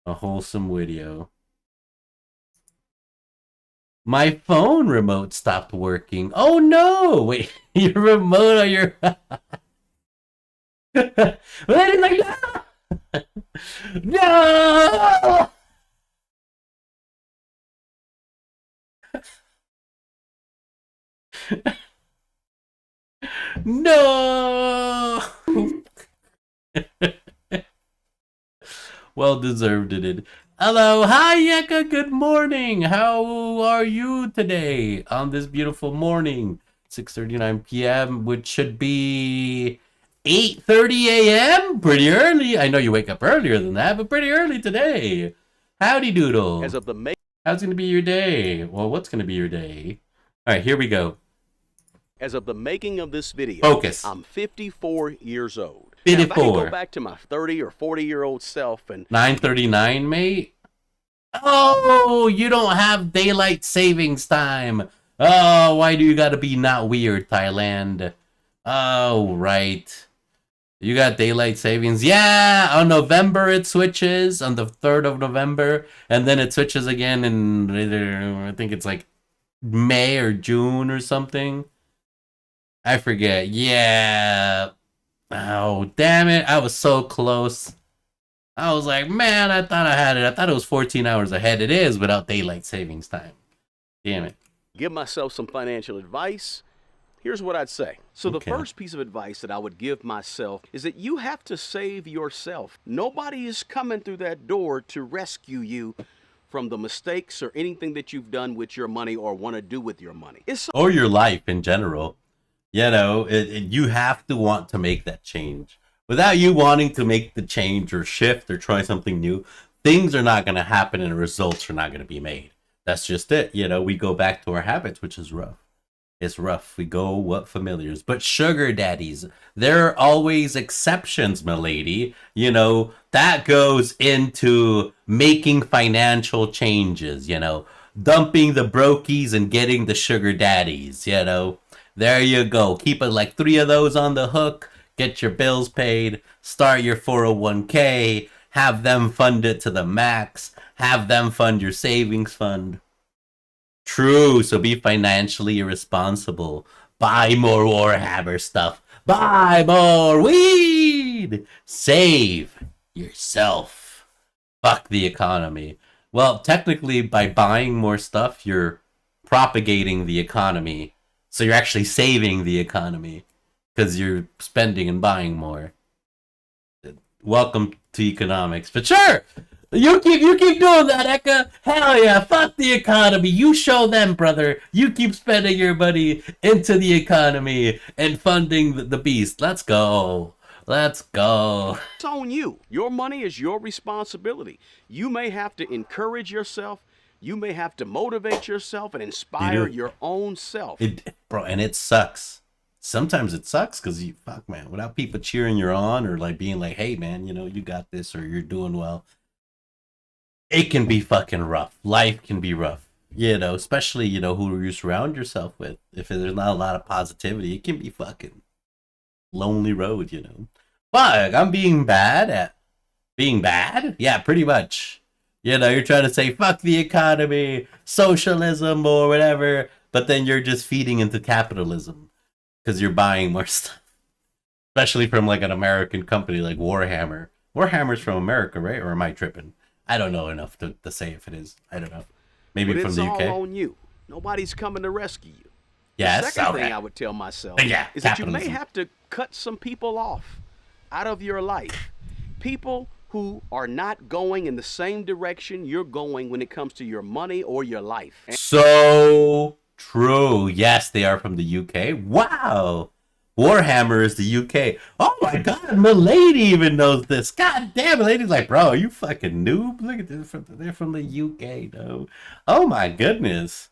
A wholesome video. My phone remote stopped working. Oh no! Wait, your remote on your. Wait, like no! No! No! Well deserved it. Hello, hi Yeka, good morning. How are you today on this beautiful morning? 6:39 p.m., which should be 8:30 a.m. Pretty early. I know you wake up earlier than that, but pretty early today. Howdy doodle. As of the How's gonna be your day? Well, what's gonna be your day? All right, here we go. As of the making of this video, Focus. I'm 54 years old. Now, if I can go back to my 30 or 40-year-old self and 9:39, mate. Oh, you don't have daylight savings time. Oh, why do you gotta be not weird, Thailand? Oh, right. You got daylight savings. Yeah, on November it switches, on the 3rd of November, and then it switches again in, I think it's like May or June or something. I forget. Yeah. Oh, damn it. I was so close. I was like, man, I thought I had it. I thought it was 14 hours ahead. It is without daylight savings time. Damn it. give myself some financial advice, here's what I'd say. So the first piece of advice that I would give myself is that you have to save yourself. Nobody is coming through that door to rescue you from the mistakes or anything that you've done with your money or want to do with your money. Or your life in general. You know, you have to want to make that change. Without you wanting to make the change or shift or try something new, things are not going to happen and results are not going to be made. That's just it. You know, we go back to our habits, which is rough. It's rough. We go what familiars. But sugar daddies, there are always exceptions, milady. You know, that goes into making financial changes, you know, dumping the brokies and getting the sugar daddies, you know. There you go. Keep it like 3 of those on the hook. Get your bills paid. Start your 401k. Have them fund it to the max. Have them fund your savings fund. True, so be financially irresponsible. Buy more Warhammer stuff. Buy more weed. Save yourself. Fuck the economy. Well, technically, by buying more stuff, you're propagating the economy. So you're actually saving the economy because you're spending and buying more. Welcome to economics. But sure, you keep doing that, Eka. Hell yeah, fuck the economy. You show them, brother. You keep spending your money into the economy and funding the beast. Let's go. Let's go. It's on you. Your money is your responsibility. You may have to encourage yourself. You may have to motivate yourself and inspire your own self. Bro, and it sucks. Sometimes it sucks because fuck, man, without people cheering you on or like being like, hey, man, you know, you got this or you're doing well. It can be fucking rough. Life can be rough, you know, especially, you know, who you surround yourself with. If there's not a lot of positivity, it can be fucking lonely road, you know. Fuck, I'm being bad at being bad? Yeah, pretty much. You know, you're trying to say, fuck the economy, socialism, or whatever, but then you're just feeding into capitalism because you're buying more stuff. Especially from like an American company like Warhammer. Warhammer's from America, right? Or am I tripping? I don't know enough to say if it is. I don't know. Maybe but from the UK. It's all on you. Nobody's coming to rescue you. Yes, the second thing I would tell myself is that you may have to cut some people off out of your life. People who are not going in the same direction you're going when it comes to your money or your life. So true. Yes, they are from the UK. Wow. Warhammer is the UK. Oh my god, Milady even knows this. God damn, Milady's like, bro, are you fucking noob? Look at this. They're from the UK, no. Oh my goodness.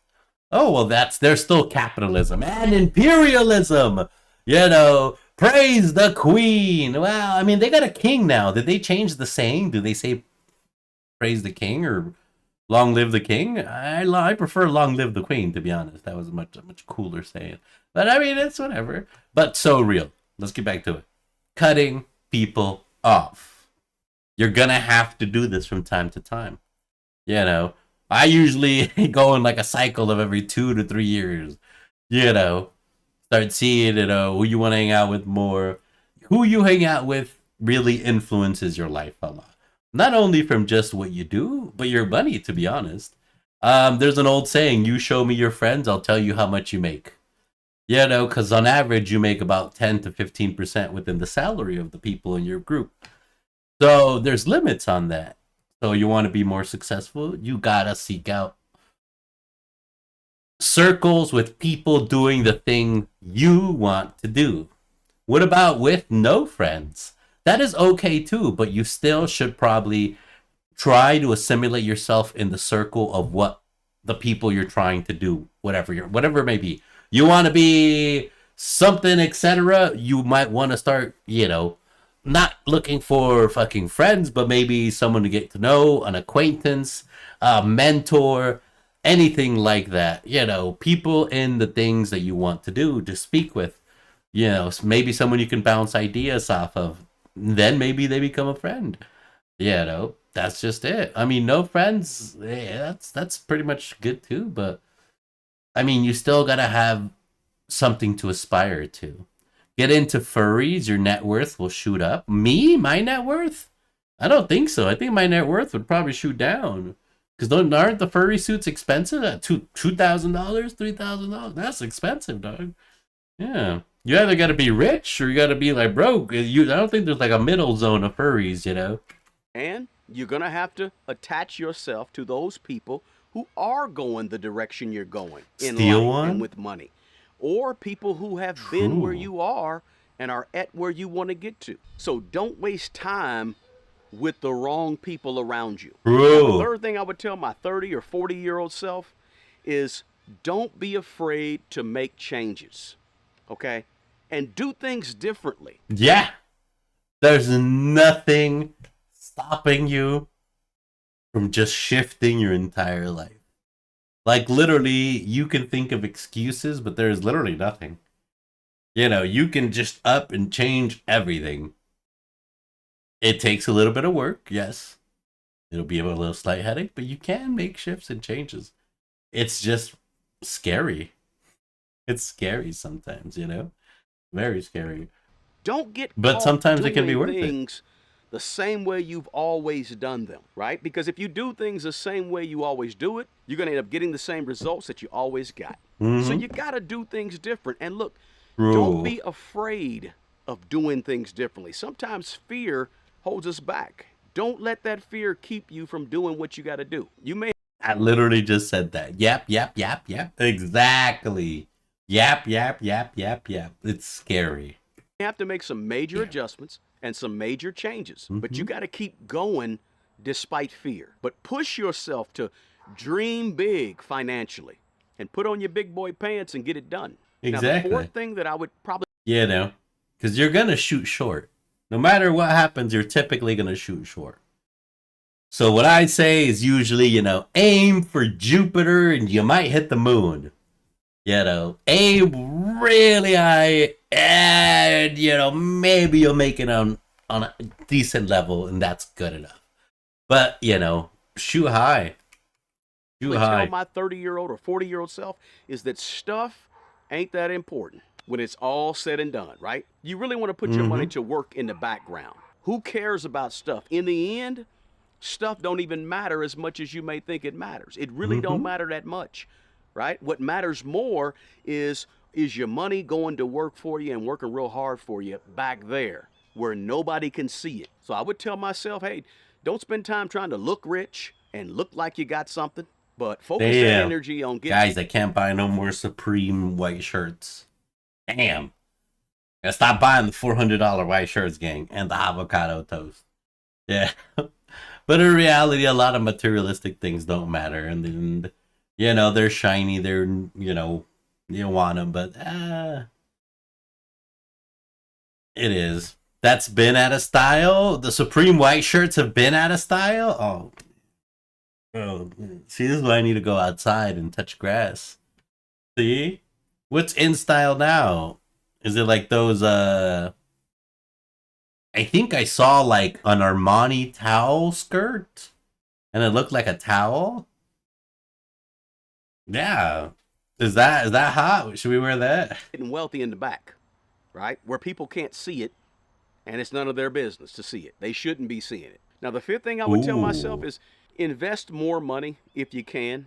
Oh, well, there's still capitalism and imperialism. You know, praise the queen. Well, I mean, they got a king now. Did they change the saying? Do they say praise the king or long live the king? I prefer long live the queen, to be honest. That was a much cooler saying. But I mean, it's whatever. But so real. Let's get back to it. Cutting people off. You're gonna have to do this from time to time. You know, I usually go in like a cycle of every 2 to 3 years. You know, start seeing, who you want to hang out with more. Who you hang out with really influences your life a lot. Not only from just what you do, but your money, to be honest. There's an old saying, you show me your friends, I'll tell you how much you make. Because on average, you make about 10 to 15% within the salary of the people in your group. So there's limits on that. So you want to be more successful, you gotta seek out circles with people doing the thing you want to do. What about with no friends? That is okay too, but you still should probably try to assimilate yourself in the circle of what the people you're trying to do, whatever it may be. You want to be something, etc. You might want to start, not looking for fucking friends, but maybe someone to get to know, an acquaintance, a mentor, anything like that. People in the things that you want to do to speak with. Maybe someone you can bounce ideas off of. Then maybe they become a friend. That's just it. I mean, no friends, that's pretty much good too, but I mean, you still gotta have something to aspire to. Get into furries, your net worth will shoot up. Me? My net worth? I don't think so. I think my net worth would probably shoot down. Because aren't the furry suits expensive at $2,000, $3,000? That's expensive, dog. Yeah. You either got to be rich or you got to be like broke. I don't think there's like a middle zone of furries. And you're going to have to attach yourself to those people who are going the direction you're going in Steal life one? and with money. Or people who have been where you are and are at where you want to get to. So don't waste time with the wrong people around you. Now, the third thing I would tell my 30 or 40-year-old self is don't be afraid to make changes, okay? And do things differently. Yeah. There's nothing stopping you from just shifting your entire life. Like, literally, you can think of excuses, but there's literally nothing. You can just up and change everything. It takes a little bit of work, yes. It'll be a little slight headache, but you can make shifts and changes. It's just scary. It's scary sometimes, Very scary. Don't get But caught sometimes it doing can be worth things the same way you've always done them, right? Because if you do things the same way you always do it, you're going to end up getting the same results that you always got. So you got to do things different. And look, don't be afraid of doing things differently. Sometimes fear holds us back. Don't let that fear keep you from doing what you got to do. You may I literally just said that. Yap, yap, yap, yap. Exactly. Yap, yap, yap, yap, yap. It's scary. have to make some major adjustments and some major changes, but you got to keep going despite fear. But push yourself to dream big financially and put on your big boy pants and get it done. Exactly. Now, the fourth thing that I would probably... because you're going to shoot short. No matter what happens, you're typically going to shoot short. So what I say is usually, aim for Jupiter and you might hit the moon. Aim really high and, maybe you'll make it on a decent level and that's good enough. But, shoot high. Shoot high. Tell my 30-year-old or 40-year-old self is that stuff ain't that important when it's all said and done, right? You really want to put your money to work in the background. Who cares about stuff? In the end, stuff don't even matter as much as you may think it matters. It really don't matter that much, right? What matters more is your money going to work for you and working real hard for you back there where nobody can see it. So I would tell myself, hey, don't spend time trying to look rich and look like you got something, but focus that energy on getting... Guys, I can't buy no more Supreme white shirts. Damn. Gotta stop buying the $400 white shirts, gang, and the avocado toast. Yeah. But in reality, a lot of materialistic things don't matter. And then, they're shiny. They're, you want them. But it is. That's been out of style. The Supreme white shirts have been out of style. Oh, see, this is why I need to go outside and touch grass. See? What's in style now? Is it like those, I think I saw like an Armani towel skirt, and it looked like a towel. Yeah, is that hot? Should we wear that? Getting wealthy in the back, right? Where people can't see it and it's none of their business to see it. They shouldn't be seeing it. Now, the fifth thing I would tell myself Ooh, is invest more money if you can.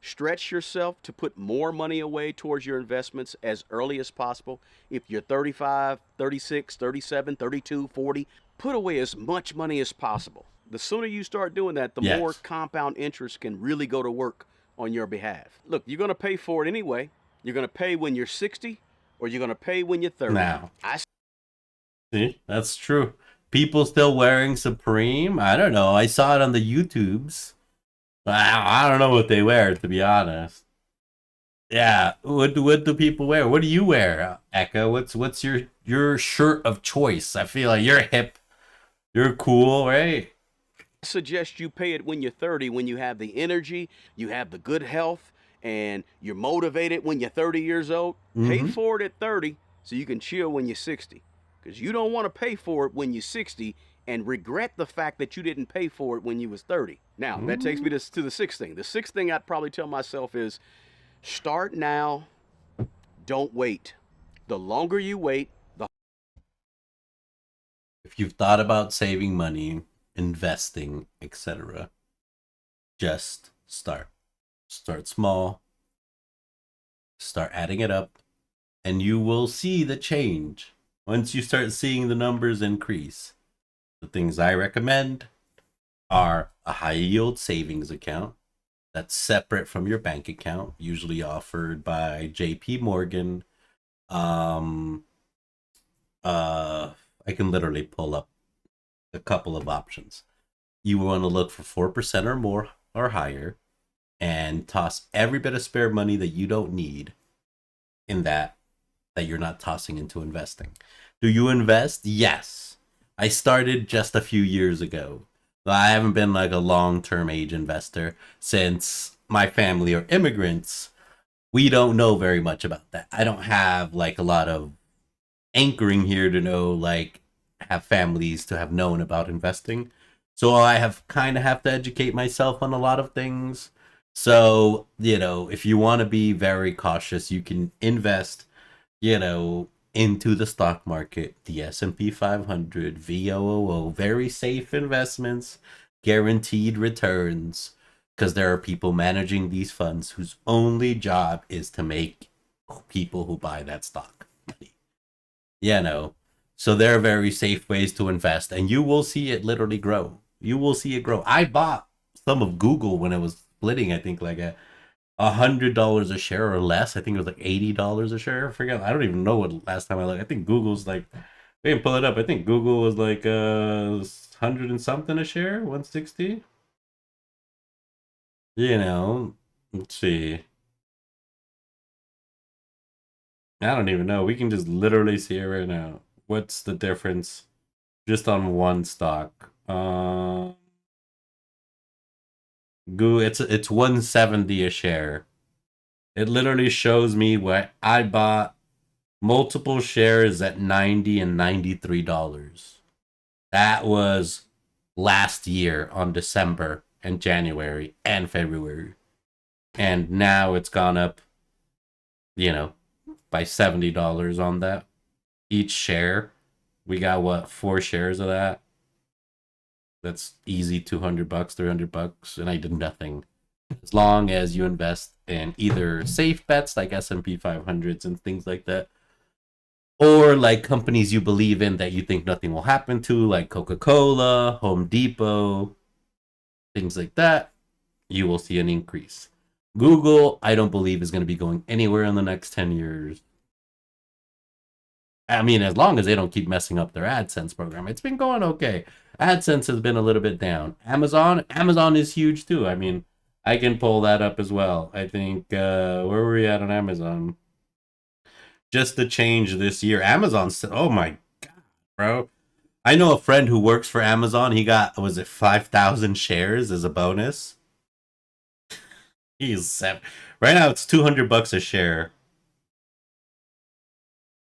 Stretch yourself to put more money away towards your investments as early as possible. If you're 35, 36, 37, 32, 40, put away as much money as possible. The sooner you start doing that, the more yes. compound interest can really go to work on your behalf. Look, you're going to pay for it anyway. You're going to pay when you're 60 or you're going to pay when you're 30. Now, see, that's true. People still wearing Supreme? I don't know. I saw it on the YouTubes. I don't know what they wear, to be honest. Yeah, what do people wear? What do you wear, Eka? What's your shirt of choice? I feel like you're hip, you're cool, right? Suggest you pay it when you're 30, when you have the energy, you have the good health, and you're motivated when you're 30 years old. Pay Mm-hmm. for it at 30 so you can chill when you're 60. Because you don't want to pay for it when you're 60 and regret the fact that you didn't pay for it when you was 30. Now, that takes me to the sixth thing. The sixth thing I'd probably tell myself is start now, don't wait. The longer you wait, the If you've thought about saving money, investing, etc., just start. Start small, start adding it up, and you will see the change. Once you start seeing the numbers increase, the things I recommend are a high yield savings account that's separate from your bank account, usually offered by JP Morgan. Um, I can literally pull up a couple of options. You want to look for 4% or more or higher and toss every bit of spare money that you don't need in that you're not tossing into investing. Do you invest? Yes. I started just a few years ago. I haven't been like a long-term age investor since my family are immigrants. We don't know very much about that. I don't have like a lot of anchoring here to know like have families to have known about investing. So I have kind of have to educate myself on a lot of things. So, if you want to be very cautious, you can invest, into the stock market, the S&P 500, VOOO, very safe investments, guaranteed returns, because there are people managing these funds whose only job is to make people who buy that stock money. you know so there are very safe ways to invest, and you will see it literally grow. You will see it grow. I bought some of Google when it was splitting, I think like $100 a share or less. I think it was like $80 a share. I forget. I don't even know what last time I looked. I think Google's like, we can pull it up. I think Google was like 100 and something a share, 160. Let's see. I don't even know. We can just literally see it right now. What's the difference just on one stock? It's 170 a share. It literally shows me what I bought multiple shares at 90 and $93. That was last year on December and January and February. And now it's gone up, you know, by $70 on that. Each share, we got what, 4 shares of that? That's easy, $200, $300, and I did nothing. As long as you invest in either safe bets like S&P 500s and things like that, or like companies you believe in that you think nothing will happen to, like Coca-Cola, Home Depot, things like that, you will see an increase. Google, I don't believe is going to be going anywhere in the next 10 years. I mean, as long as they don't keep messing up their AdSense program, it's been going okay. AdSense has been a little bit down. Amazon is huge too. I mean, I can pull that up as well. I think, where were we at on Amazon? Just the change this year. Amazon said, oh my God, bro. I know a friend who works for Amazon. He got, was it 5,000 shares as a bonus? He's right now it's $200 a share.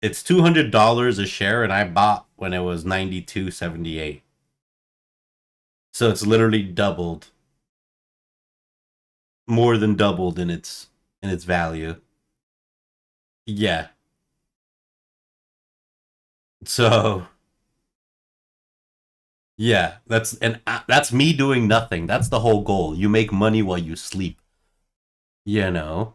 It's $200 a share, and I bought when it was 92.78. So it's literally doubled, more than doubled in its value. Yeah. So yeah, that's me doing nothing. That's the whole goal. You make money while you sleep. You know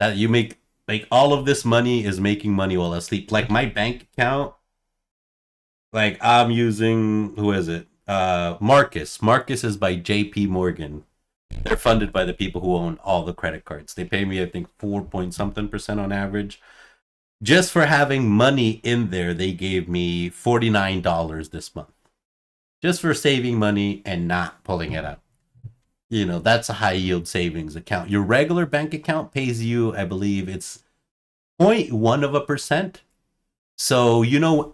that you make like all of this money is making money while I sleep. Like my bank account, like I'm using who is it? Marcus. Marcus is by JP Morgan. They're funded by the people who own all the credit cards. They pay me, I think, 4 point something percent on average. Just for having money in there, they gave me $49 this month. Just for saving money and not pulling it out. That's a high yield savings account. Your regular bank account pays you, I believe it's 0.1%. So,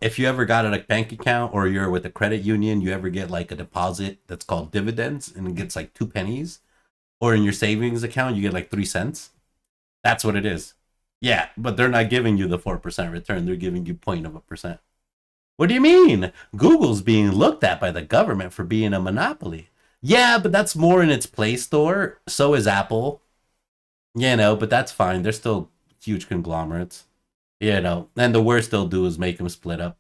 if you ever got a bank account or you're with a credit union, you ever get like a deposit that's called dividends and it gets like 2 pennies, or in your savings account, you get like 3 cents. That's what it is. Yeah, but they're not giving you the 4% return. They're giving you 0.1%. What do you mean? Google's being looked at by the government for being a monopoly. Yeah, but that's more in its Play Store. So is Apple. But that's fine. They're still huge conglomerates. And the worst they'll do is make them split up.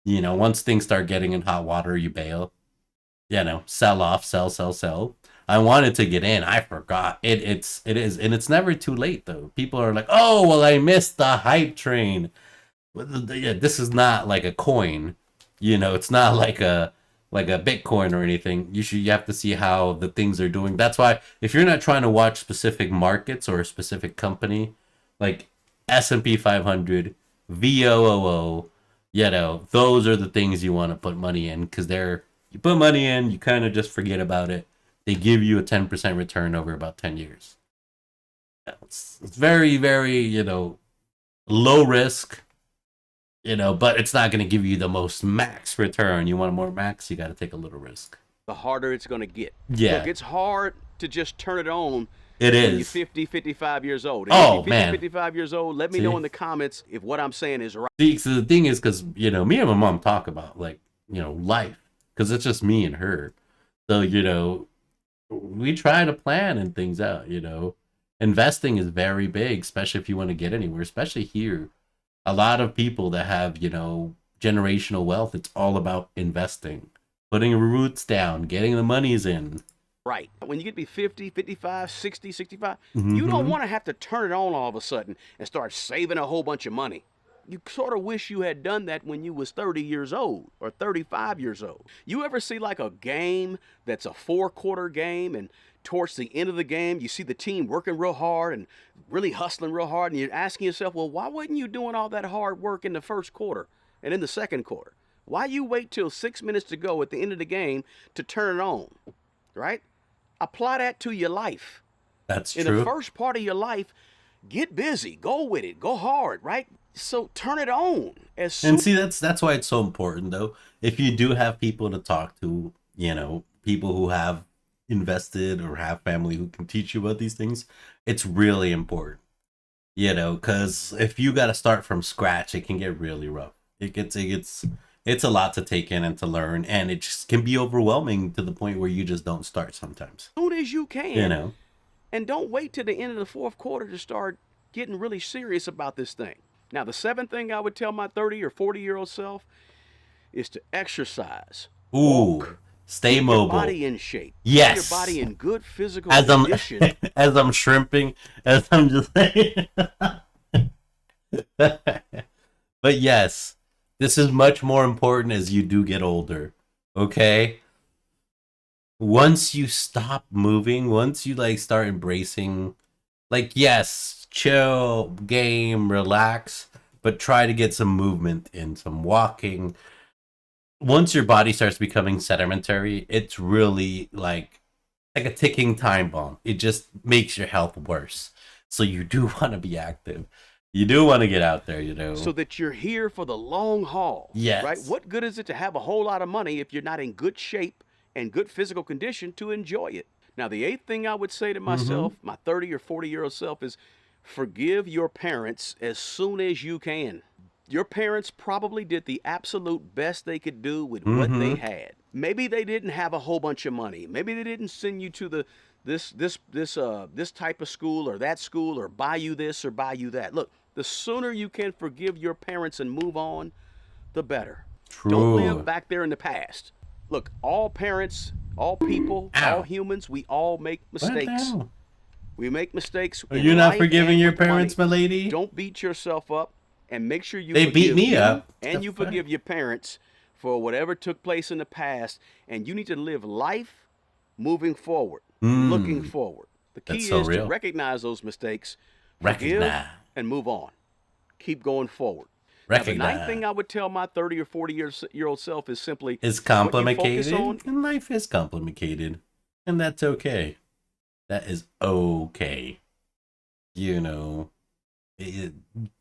Once things start getting in hot water, you bail. Sell off, sell. I wanted to get in. I forgot. It is, and it's never too late though. People are like, "Oh, well, I missed the hype train." This is not like a coin. It's not like a Bitcoin or anything. You have to see how the things are doing. That's why if you're not trying to watch specific markets or a specific company, like S&P 500, VOOO, those are the things you want to put money in, because you put money in, you kind of just forget about it. They give you a 10% return over about 10 years. It's very, very, low risk, but it's not going to give you the most max return. You want more max, you got to take a little risk. The harder it's going to get. Yeah. Look, it's hard to just turn it on. It when is. You're 50, 55 years old. Oh, if you're 50, man. 55 years old, let me know in the comments if what I'm saying is right. See, so the thing is, because, me and my mom talk about, like, life. Because it's just me and her. So, we try to plan and things out, Investing is very big, especially if you want to get anywhere, especially here. A lot of people that have, generational wealth, it's all about investing. Putting roots down, getting the monies in. Right. When you get to be 50, 55, 60, 65, you don't want to have to turn it on all of a sudden and start saving a whole bunch of money. You sort of wish you had done that when you was 30 years old or 35 years old. You ever see like a game that's a 4-quarter game, and towards the end of the game, you see the team working real hard and really hustling real hard, and you're asking yourself, well, why wasn't you doing all that hard work in the first quarter and in the second quarter? Why you wait till 6 minutes to go at the end of the game to turn it on, right? Apply that to your life. That's true. In the first part of your life, get busy, go with it, go hard, right? So turn it on. And see, that's why it's so important, though. If you do have people to talk to, people who have invested or have family who can teach you about these things, it's really important. Because if you got to start from scratch, it can get really rough. It's a lot to take in and to learn, and it just can be overwhelming to the point where you just don't start sometimes. As soon as you can, and don't wait till the end of the fourth quarter to start getting really serious about this thing. Now, the 7th thing I would tell my 30 or 40-year-old self is to exercise. Ooh, stay keep mobile. Your body in shape. Yes. Keep your body in good physical condition. As I'm shrimping, as I'm just saying. But yes. This is much more important as you do get older, okay? Once you stop moving, once you start embracing, yes, chill, game, relax, but try to get some movement in, some walking. Once your body starts becoming sedimentary, it's really like a ticking time bomb. It just makes your health worse. So you do want to be active. You do want to get out there, So that you're here for the long haul. Yes. Right? What good is it to have a whole lot of money if you're not in good shape and good physical condition to enjoy it? Now, the 8th thing I would say to myself, my 30 or 40-year-old self, is Forgive your parents as soon as you can. Your parents probably did the absolute best they could do with what they had. Maybe they didn't have a whole bunch of money. Maybe they didn't send you to the this type of school or that school, or buy you this or buy you that. Look, the sooner you can forgive your parents and move on, the better. Don't live True. back there in the past. Look, all parents, all people, all humans, we all make mistakes. We make mistakes. Are you not forgiving your parents, my lady? Don't beat yourself up, and make sure you They beat me up. and you forgive your parents for whatever took place in the past. And you need to live life moving forward, looking forward. The key is to recognize those mistakes, forgive, and move on. Keep going forward. Now, the ninth thing I would tell my 30 or 40-year-old self is simply, it's complicated, and life is complicated, and that's okay. That is okay. You know,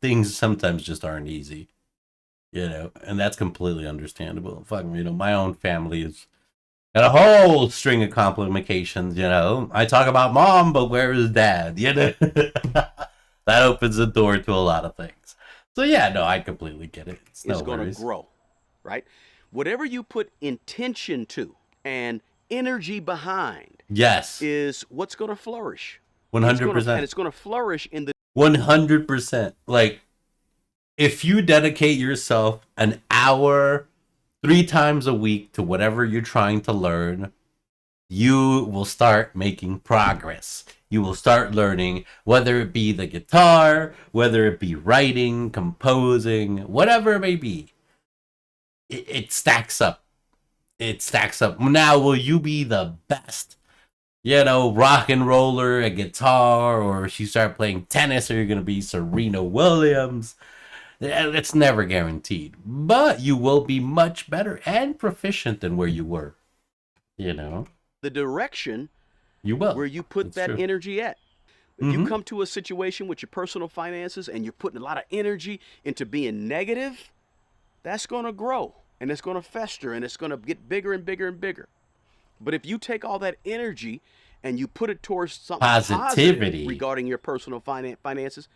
things sometimes just aren't easy. You know, and that's completely understandable. Fuck, you know, my own family is got a whole string of complications. You know, I talk about mom, but where is dad? You know, that opens the door to a lot of things. So yeah, no, I completely get it. It's going to grow, right? Whatever you put intention to and energy behind, yes, is what's going to flourish. 100%, and it's going to flourish in the 100%. Like, if you dedicate yourself an hour 3 times a week to whatever you're trying to learn, you will start making progress. You will start learning, whether it be the guitar, whether it be writing, composing, whatever it may be. It stacks up. It stacks up. Now, will you be the best, you know, rock and roller at guitar, or if you start playing tennis, or you're going to be Serena Williams? It's never guaranteed. But you will be much better and proficient than where you were. You know? The direction you will, where you put that energy at. If you come to a situation with your personal finances and you're putting a lot of energy into being negative, that's going to grow, and it's going to fester, and it's going to get bigger and bigger and bigger. But if you take all that energy and you put it towards something positive regarding your personal finances,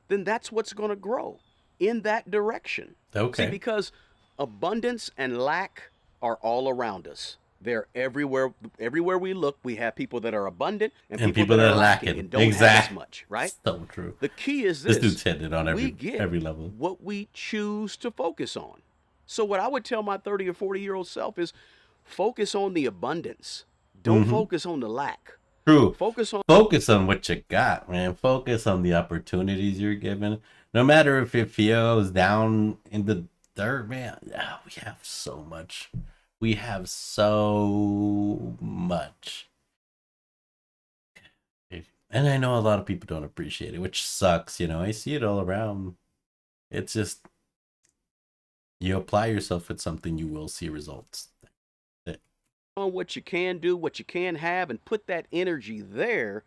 then that's what's going to grow in that direction. Okay. See, because abundance and lack are all around us. They're everywhere. Everywhere we look, we have people that are abundant and people that are lacking and don't have as much, right? So true. The key is this. This dude's hitting on every level. What we choose to focus on. So what I would tell my 30 or 40-year-old self is focus on the abundance. Don't focus on the lack. True. Focus on what you got, man. Focus on the opportunities you're given. No matter if it feels down in the dirt, man. Yeah, we have so much. We have so much. And I know a lot of people don't appreciate it, which sucks, you know. I see it all around. It's just, you apply yourself at something, you will see results. On what you can do, what you can have, and put that energy there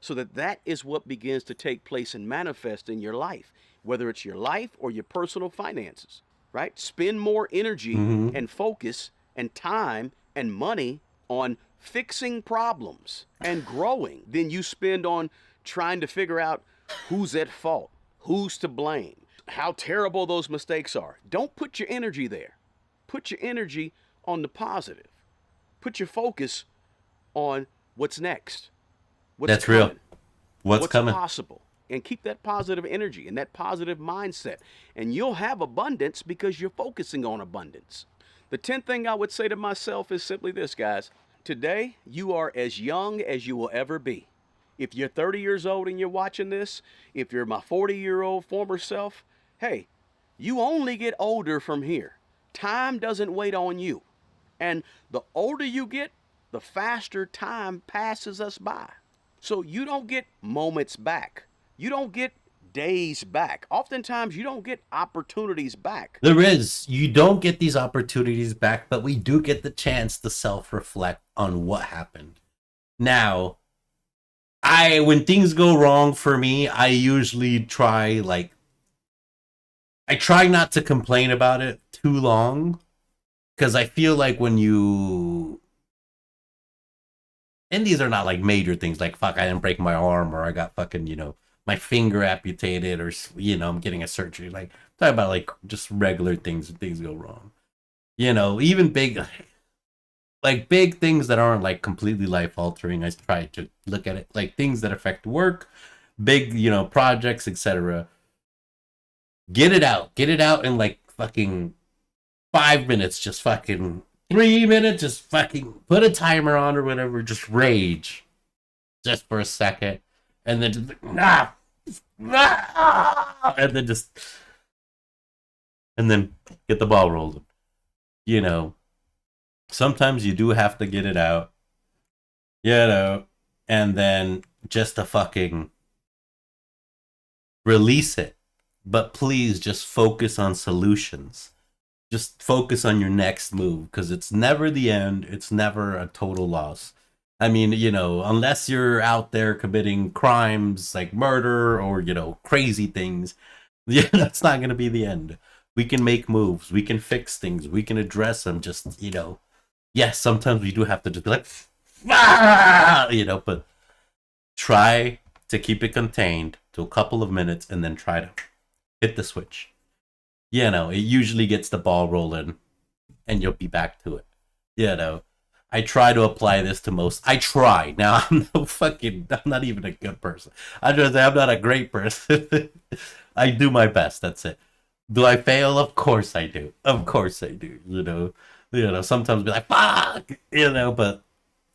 so that is what begins to take place and manifest in your life, whether it's your life or your personal finances, right? Spend more energy and focus and time and money on fixing problems and growing than you spend on trying to figure out who's at fault, who's to blame, how terrible those mistakes are. Don't put your energy there. Put your energy on the positive. Put your focus on what's next. What's coming, real. What's coming? Possible. And keep that positive energy and that positive mindset. And you'll have abundance because you're focusing on abundance. The 10th thing I would say to myself is simply this, guys. Today, you are as young as you will ever be. If you're 30 years old and you're watching this, if you're my 40-year-old former self, hey, you only get older from here. Time doesn't wait on you. And the older you get, the faster time passes us by. So you don't get moments back. You don't get days back. Oftentimes, you don't get opportunities back. There is. You don't get these opportunities back, but we do get the chance to self-reflect on what happened. Now, when things go wrong for me, I usually try not to complain about it too long, because I feel like when you, and these are not like major things, like fuck, I didn't break my arm, or I got fucking, my finger amputated, or I'm getting a surgery. Like, talking about like just regular things when things go wrong. Even big, like big things that aren't like completely life altering. I try to look at it like things that affect work, big projects, etc. Get it out in like fucking 5 minutes, just fucking 3 minutes, just fucking put a timer on or whatever, just rage just for a second, and then just and then just and then get the ball rolling. You know, Sometimes you do have to get it out, and then just to fucking release it. But please just focus on solutions. Just focus on your next move, because it's never the end. It's never a total loss. I mean, unless you're out there committing crimes like murder or, crazy things, yeah, that's not going to be the end. We can make moves. We can fix things. We can address them. Just, yes, sometimes we do have to just be like, but try to keep it contained to a couple of minutes and then try to hit the switch. It usually gets the ball rolling and you'll be back to it. I try to apply this to most. I try. Now, I'm not even a good person. I just say I'm not a great person. I do my best. That's it. Do I fail? Of course I do. Of course I do. Sometimes be like, fuck, but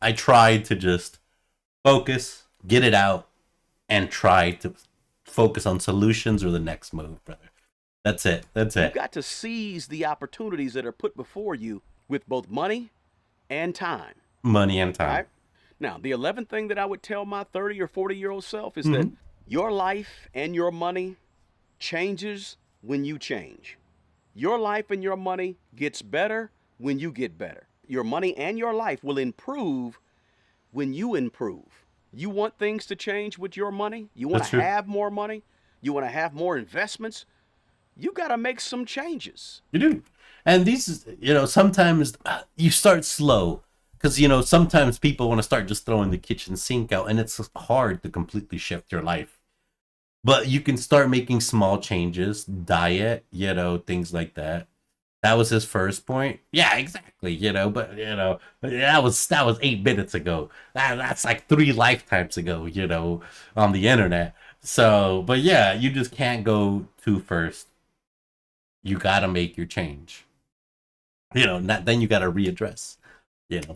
I try to just focus, get it out, and try to focus on solutions or the next move, brother. That's it. You've got to seize the opportunities that are put before you with both money and time. Money and time. Right? Now, the 11th thing that I would tell my 30 or 40-year-old self is that your life and your money changes when you change. Your life and your money gets better when you get better. Your money and your life will improve when you improve. You want things to change with your money? You want to have more money? You want to have more investments? You got to make some changes. You do. And these, sometimes you start slow because, sometimes people want to start just throwing the kitchen sink out, and it's hard to completely shift your life. But you can start making small changes, diet, things like that. That was his first point. Yeah, exactly. But that was 8 minutes ago. That's like 3 lifetimes ago. On the internet. So, but yeah, you just can't go to first. You gotta make your change. Then you gotta readdress.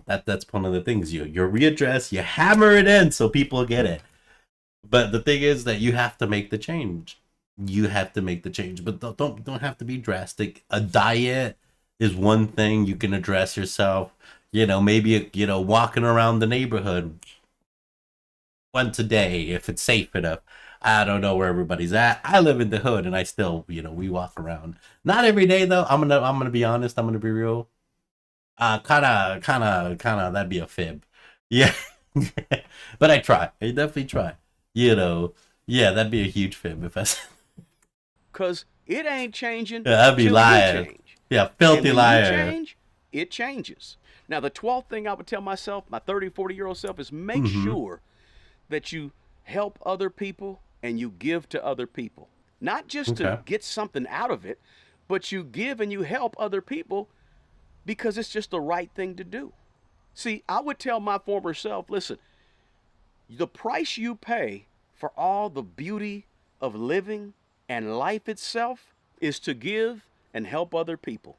That's one of the things. You readdress. You hammer it in so people get it. But the thing is that you have to make the change. But don't have to be drastic. A diet is one thing you can address yourself. Maybe walking around the neighborhood once a day if it's safe enough. I don't know where everybody's at. I live in the hood and I still, we walk around. Not every day though. I'm gonna be honest. I'm gonna be real. Kinda. That'd be a fib. Yeah, but I try. I definitely try. Yeah, that'd be a huge fib if I said. Cause it ain't changing. Yeah, I'd be lying. Yeah, filthy liar. You change, it changes. Now, the 12th thing I would tell myself, my 30, 40-year-old self, is make sure that you help other people and you give to other people. Not just to get something out of it, but you give and you help other people because it's just the right thing to do. See, I would tell my former self, listen, the price you pay for all the beauty of living and life itself is to give and help other people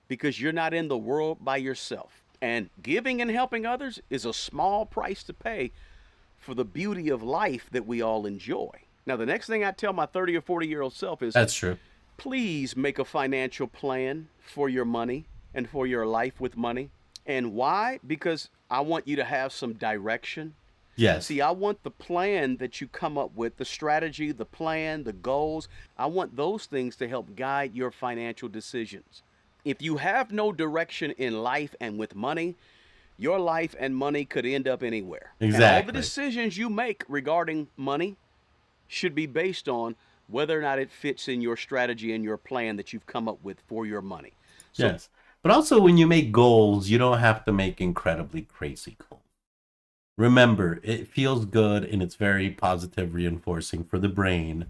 because you're not in the world by yourself. And giving and helping others is a small price to pay for the beauty of life that we all enjoy. Now, the next thing I tell my 30 or 40-year-old self is, that's true. Please make a financial plan for your money and for your life with money. And why? Because I want you to have some direction. Yes. See, I want the plan that you come up with, the strategy, the plan, the goals. I want those things to help guide your financial decisions. If you have no direction in life and with money, your life and money could end up anywhere. Exactly. And all the decisions you make regarding money should be based on whether or not it fits in your strategy and your plan that you've come up with for your money. So, yes. But also when you make goals, you don't have to make incredibly crazy goals. Remember, it feels good and it's very positive reinforcing for the brain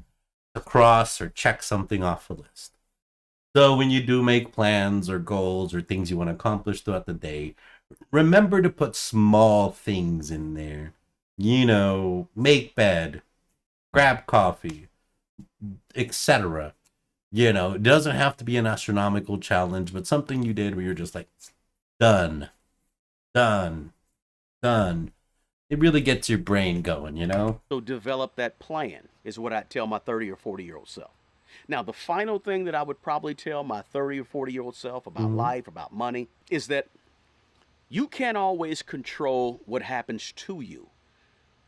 to cross or check something off a list. So when you do make plans or goals or things you want to accomplish throughout the day, remember to put small things in there. You know, make bed, grab coffee, etc. You know, it doesn't have to be an astronomical challenge, but something you did where you're just like, done, done, done. It really gets your brain going, you know? So develop that plan is what I'd tell my 30 or 40-year-old self. Now, the final thing that I would probably tell my 30 or 40-year-old self about life, about money, is that you can't always control what happens to you,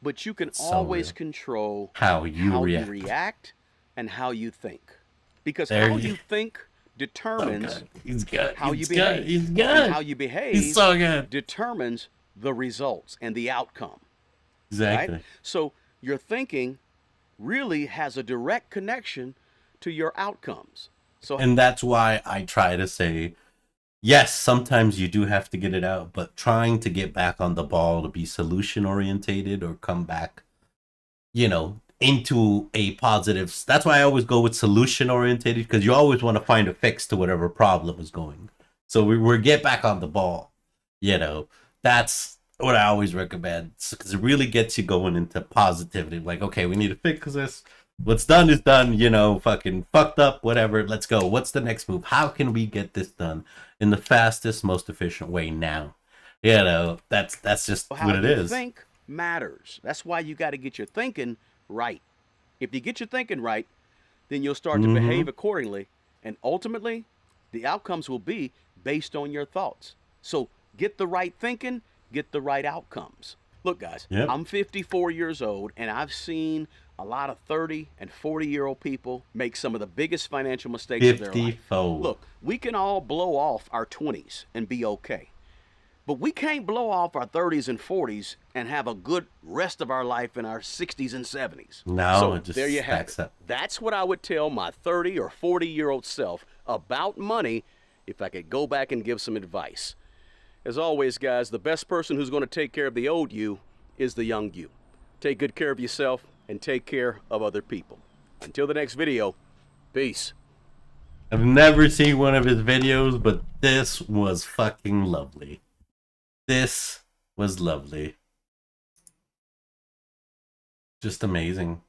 but you can always control how you react and how you think. Because There how you- you think determines He's good. how you He's behave. good. He's And good. how you behave He's so good. determines the results and the outcome. Exactly. Right? So your thinking really has a direct connection to your outcomes. So And that's why I try to say, yes, sometimes you do have to get it out, but trying to get back on the ball to be solution orientated or come back, you know, into a positive. That's why I always go with solution orientated, because you always want to find a fix to whatever problem is going. So we get back on the ball. You know, that's what I always recommend, because it really gets you going into positivity. Like, okay, we need to fix this. What's done is done, you know, fucking fucked up, whatever. Let's go. What's the next move? How can we get this done in the fastest, most efficient way now? You know, that's just how what it you is. think matters. That's why you got to get your thinking right. If you get your thinking right, then you'll start to behave accordingly. And ultimately, the outcomes will be based on your thoughts. So get the right thinking, get the right outcomes. Look, guys, Yep. I'm 54 years old, and I've seen a lot of 30 and 40-year-old people make some of the biggest financial mistakes of their life. 54. Look, we can all blow off our 20s and be okay. But we can't blow off our 30s and 40s and have a good rest of our life in our 60s and 70s. No, So it just there you have stacks it. up. That's what I would tell my 30 or 40-year-old self about money if I could go back and give some advice. As always, guys, the best person who's going to take care of the old you is the young you. Take good care of yourself and take care of other people. Until the next video, peace. I've never seen one of his videos, but this was fucking lovely. This was lovely. Just amazing.